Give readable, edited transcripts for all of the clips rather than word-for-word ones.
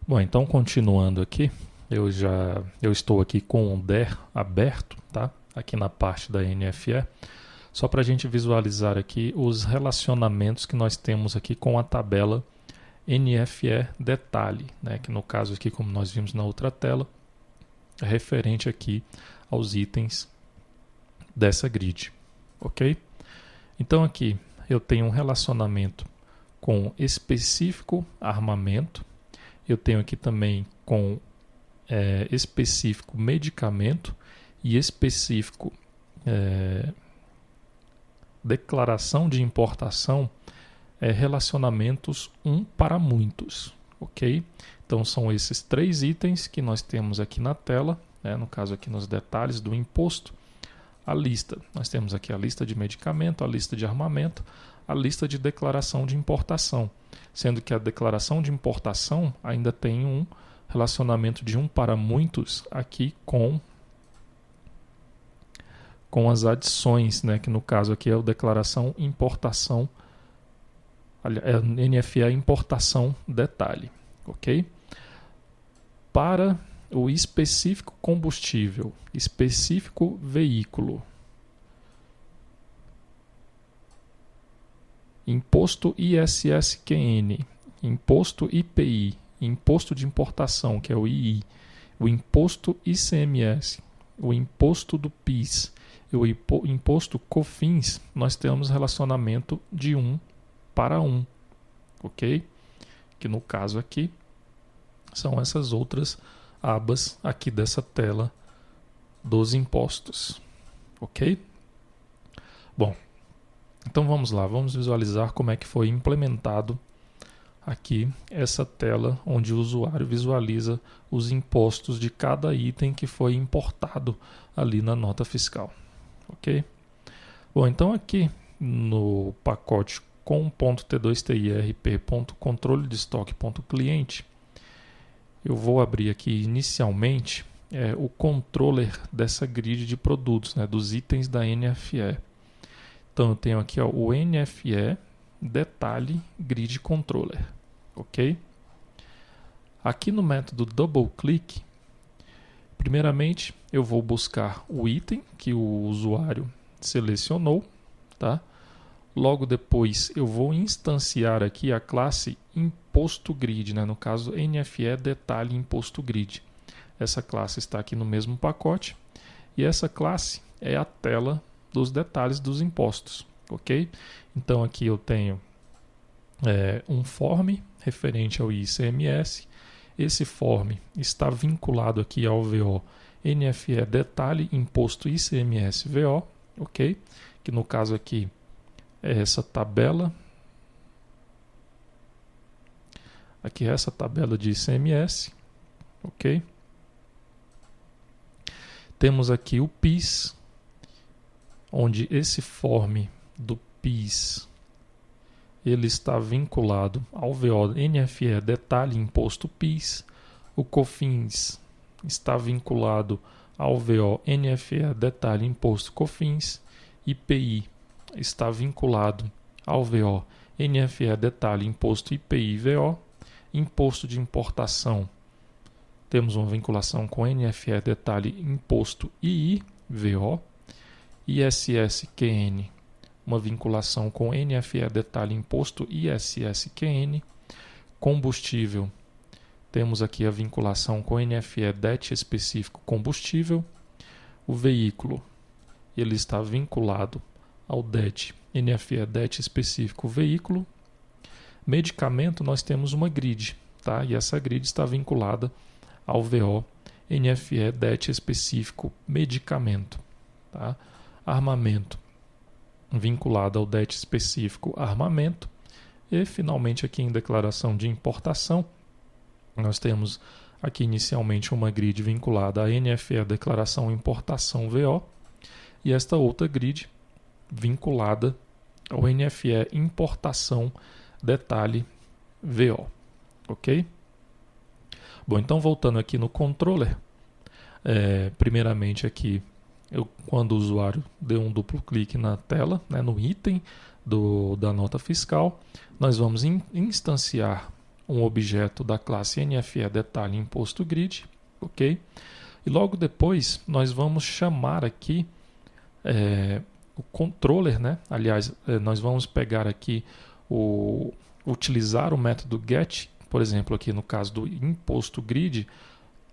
Bom, então continuando aqui, eu estou aqui com o DER aberto, tá? Aqui na parte da NFE, só para a gente visualizar aqui os relacionamentos que nós temos aqui com a tabela NFE detalhe, né? Que no caso aqui, como nós vimos na outra tela, é referente aqui aos itens dessa grid, ok? Então aqui eu tenho um relacionamento com específico armamento, eu tenho aqui também com específico medicamento e específico declaração de importação, relacionamentos um para muitos, ok? Então são esses três itens que nós temos aqui na tela, né? No caso aqui nos detalhes do imposto, a lista. Nós temos aqui a lista de medicamento, a lista de armamento, a lista de declaração de importação, sendo que a declaração de importação ainda tem um relacionamento de um para muitos aqui com as adições, né? Que no caso aqui é a declaração importação, NFE importação detalhe, ok? Para o específico combustível, específico veículo, imposto ISSQN, imposto IPI, imposto de importação, que é o II, o imposto ICMS, o imposto do PIS e o imposto COFINS, nós temos relacionamento de 1 para 1, ok? Que no caso aqui são essas outras abas aqui dessa tela dos impostos, ok? Bom, então vamos lá, vamos visualizar como é que foi implementado aqui essa tela onde o usuário visualiza os impostos de cada item que foi importado ali na nota fiscal, ok? Bom, então aqui no pacote com.t2tirp.controle de estoque.cliente, eu vou abrir aqui inicialmente o controller dessa grid de produtos, né, dos itens da NFE. Então eu tenho aqui o NFE detalhe grid controller, ok? Aqui no método double click, primeiramente eu vou buscar o item que o usuário selecionou, tá? Logo depois eu vou instanciar aqui a classe imposto grid, né? No caso NFE detalhe imposto grid. Essa classe está aqui no mesmo pacote e essa classe é a tela dos detalhes dos impostos, ok? Então aqui eu tenho um form referente ao ICMS. Esse form está vinculado aqui ao VO NFE detalhe imposto ICMS VO, ok? Que no caso aqui é essa tabela. Aqui é essa tabela de ICMS, ok? Temos aqui o PIS, onde esse form do PIS ele está vinculado ao VO NFE detalhe imposto PIS. O COFINS está vinculado ao VO NFE detalhe imposto COFINS. IPI está vinculado ao VO NFE detalhe imposto IPI VO. Imposto de importação, temos uma vinculação com NFE detalhe imposto II VO. ISSQN, uma vinculação com NFE detalhe imposto ISSQN. Combustível, temos aqui a vinculação com NFE DET específico combustível. O veículo, ele está vinculado ao DET, NFE DET específico veículo. Medicamento, nós temos uma grid, tá? E essa grid está vinculada ao VO NFE DET específico medicamento, tá? Armamento, vinculado ao DET específico armamento. E finalmente aqui em declaração de importação, nós temos aqui inicialmente uma grid vinculada à NFE declaração importação VO e esta outra grid vinculada ao NFE importação detalhe VO, ok? Bom, então voltando aqui no controller, primeiramente aqui, quando o usuário deu um duplo clique na tela, né, no item da nota fiscal, nós vamos instanciar um objeto da classe NFE detalhe imposto grid, ok? E logo depois nós vamos chamar aqui o controller, né? Aliás, nós vamos pegar aqui utilizar o método get, por exemplo, aqui no caso do imposto grid.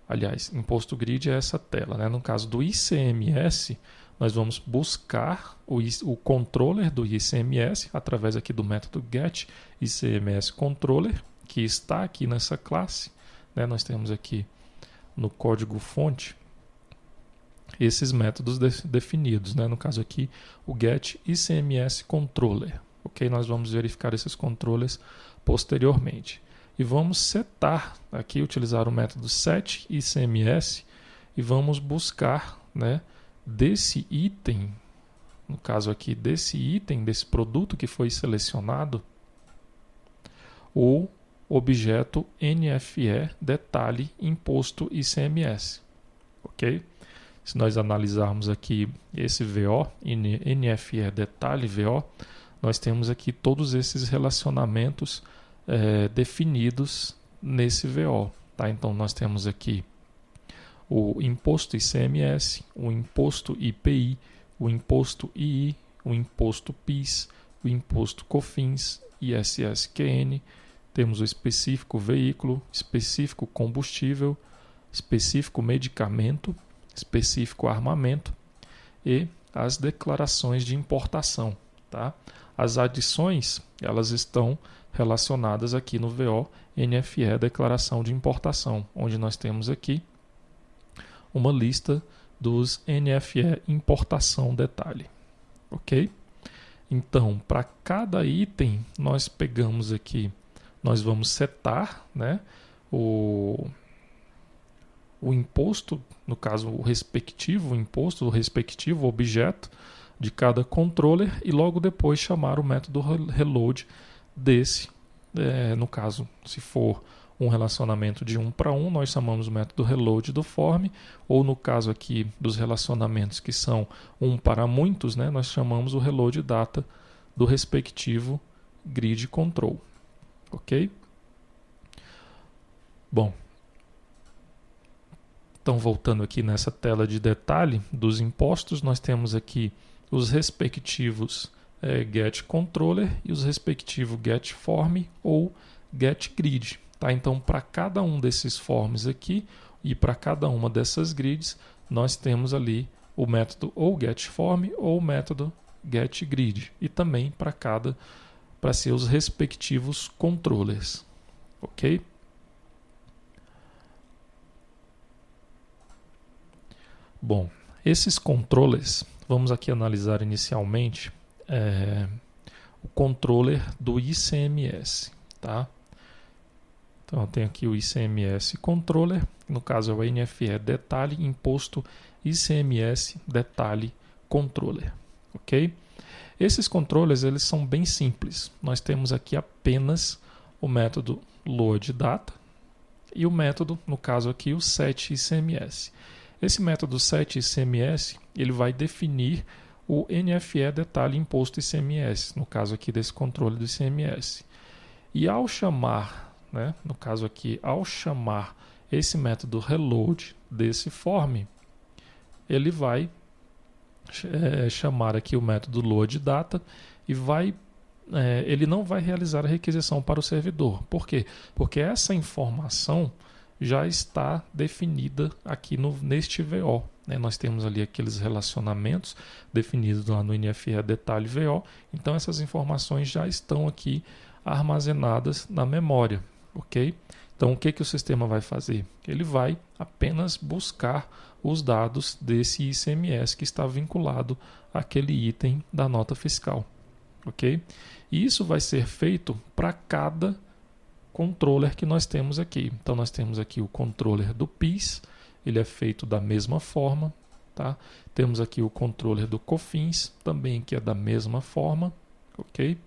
Aliás, imposto grid é essa tela, né? No caso do ICMS, nós vamos buscar o controller do ICMS através aqui do método get ICMS controller, que está aqui nessa classe, né? Nós temos aqui no código fonte esses métodos definidos, né? No caso aqui o get ICMS controller, ok? Nós vamos verificar esses controllers posteriormente. E vamos setar aqui, utilizar o método set ICMS e vamos buscar, né, desse item, no caso aqui desse item, desse produto que foi selecionado, o objeto NFE detalhe imposto ICMS, ok? Se nós analisarmos aqui esse VO, NFE detalhe VO, nós temos aqui todos esses relacionamentos definidos nesse VO. Tá? Então, nós temos aqui o imposto ICMS, o imposto IPI, o imposto II, o imposto PIS, o imposto COFINS, ISSQN, temos o específico veículo, específico combustível, específico medicamento, específico armamento e as declarações de importação. Tá? As adições, elas estão relacionadas aqui no VO NFE declaração de importação, onde nós temos aqui uma lista dos NFE importação detalhe, ok? Então, para cada item, nós pegamos aqui, nós vamos setar, né, o imposto, no caso o respectivo imposto, o respectivo objeto de cada controller e logo depois chamar o método reload desse, no caso, se for um relacionamento de 1 para 1, nós chamamos o método reload do form, ou no caso aqui dos relacionamentos que são 1 para muitos, né, nós chamamos o reload data do respectivo grid control, ok? Bom, então voltando aqui nessa tela de detalhe dos impostos, nós temos aqui os respectivos get controller e os respectivos get form ou get grid. Tá? Então, para cada um desses forms aqui e para cada uma dessas grids, nós temos ali o método ou get form ou o método get grid. E também para seus respectivos controllers. Ok? Bom, esses controllers, vamos aqui analisar inicialmente o controller do ICMS, tá? Então eu tenho aqui o ICMS controller, no caso é o NFE detalhe imposto ICMS detalhe controller, ok? Esses controllers eles são bem simples. Nós temos aqui apenas o método load data e o método, no caso aqui, o set ICMS. Esse método set ICMS ele vai definir o NFE detalhe imposto ICMS, no caso aqui desse controle do ICMS. E ao chamar, né, no caso aqui, ao chamar esse método reload desse form, ele vai chamar aqui o método load data e ele não vai realizar a requisição para o servidor. Por quê? Porque essa informação já está definida aqui neste VO. Né? Nós temos ali aqueles relacionamentos definidos lá no NFE detalhe VO, então essas informações já estão aqui armazenadas na memória, ok? Então o que o sistema vai fazer? Ele vai apenas buscar os dados desse ICMS que está vinculado àquele item da nota fiscal, ok? E isso vai ser feito para cada controller que nós temos aqui. Então nós temos aqui o controller do PIS, ele é feito da mesma forma, tá? Temos aqui o controller do COFINS, também que é da mesma forma, ok?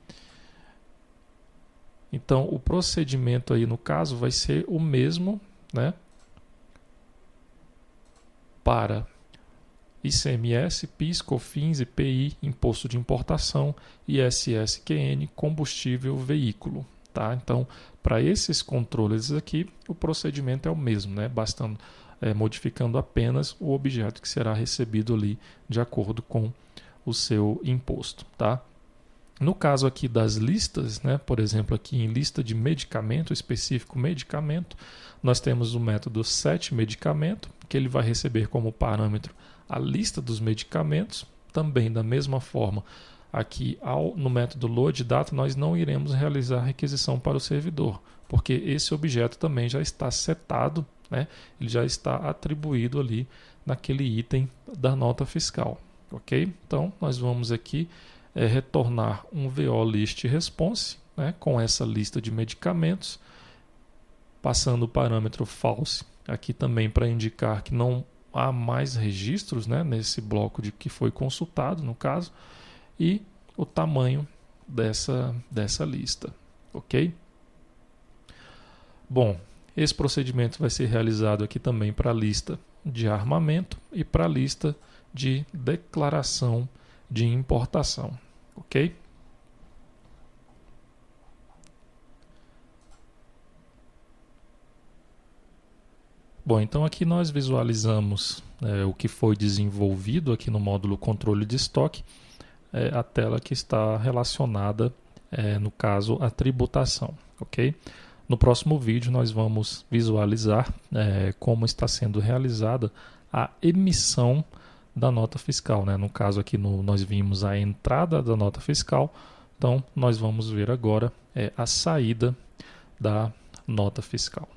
Então o procedimento aí no caso vai ser o mesmo, né? Para ICMS, PIS, COFINS, IPI, Imposto de Importação, ISSQN, Combustível, Veículo. tá? Então, para esses controles aqui, o procedimento é o mesmo, né? Bastando modificando apenas o objeto que será recebido ali de acordo com o seu imposto, tá? No caso aqui das listas, né, por exemplo, aqui em lista de medicamento, específico medicamento, nós temos o método setMedicamento, que ele vai receber como parâmetro a lista dos medicamentos. Também, da mesma forma, aqui no método loadData, nós não iremos realizar requisição para o servidor, porque esse objeto também já está setado, né, ele já está atribuído ali naquele item da nota fiscal. Ok? Então, nós vamos aqui retornar um VO list response, né, com essa lista de medicamentos, passando o parâmetro false aqui também para indicar que não há mais registros, né, nesse bloco de que foi consultado, no caso, e o tamanho dessa lista. Ok? Bom, esse procedimento vai ser realizado aqui também para a lista de armamento e para a lista de declaração de importação, ok? Bom, então aqui nós visualizamos o que foi desenvolvido aqui no módulo controle de estoque, a tela que está relacionada, no caso, à tributação, ok? No próximo vídeo nós vamos visualizar como está sendo realizada a emissão da nota fiscal, né? No caso aqui nós vimos a entrada da nota fiscal, então nós vamos ver agora a saída da nota fiscal.